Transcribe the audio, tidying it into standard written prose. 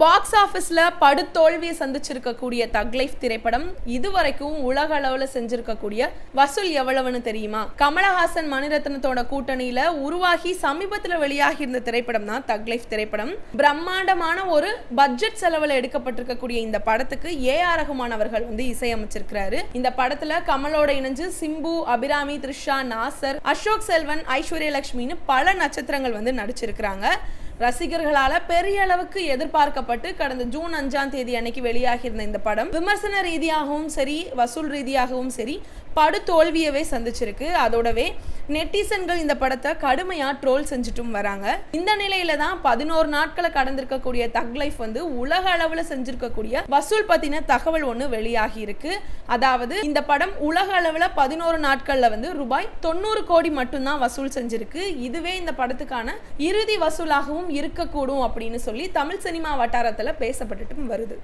Box ஆஃபீஸ்ல படுதோல்வியை சந்திச்சிருக்கக்கூடிய தக் life திரைப்படம் இதுவரைக்கும் உலக அளவுல செஞ்சிருக்கக்கூடிய வசூல் எவ்வளவுன்னு தெரியுமா? கமலஹாசன் மணிரத்னத்தோட கூட்டணியில உருவாகி சமீபத்தில் வெளியாகி இருந்த திரைப்படம் தான் தக் லைஃப் திரைப்படம். பிரம்மாண்டமான ஒரு பட்ஜெட் செலவுல எடுக்கப்பட்டிருக்கக்கூடிய இந்த படத்துக்கு ஏ.ஆர். ரஹ்மான் அவர்கள் இசையமைச்சிருக்கிறாரு. இந்த படத்துல கமலோட இணைஞ்சு சிம்பு, அபிராமி, த்ரிஷா, நாசர், அசோக் செல்வன், ஐஸ்வர்யா லட்சுமின்னு பல நட்சத்திரங்கள் நடிச்சிருக்கிறாங்க. ரசிகர்களால பெரிய அளவுக்கு எதிர்பார்க்கப்பட்டு கடந்த ஜூன் 5ஆம் தேதி அன்னைக்கு வெளியாகி இருந்த இந்த படம் விமர்சன ரீதியாகவும் சரி, வசூல் ரீதியாகவும் சரி படு தோல்வியவே சந்திச்சிருக்கு. அதோடவே நெட்டிசன்கள் இந்த படத்தை கடுமையா ட்ரோல் செஞ்சுட்டும் வராங்க. இந்த நிலையில தான் 11 நாட்களை கடந்திருக்கக்கூடிய தக் லைஃப் உலக அளவுல செஞ்சிருக்கக்கூடிய வசூல் பத்தின தகவல் ஒன்று வெளியாகி இருக்கு. அதாவது இந்த படம் உலக அளவுல 11 நாட்கள்ல ரூபாய் 90 கோடி மட்டும்தான் வசூல் செஞ்சிருக்கு. இதுவே இந்த படத்துக்கான இறுதி வசூலாகவும் இருக்கக்கூடும் அப்படின்னு சொல்லி தமிழ் சினிமா வட்டாரத்துல பேசப்பட்டுட்டும் வருது.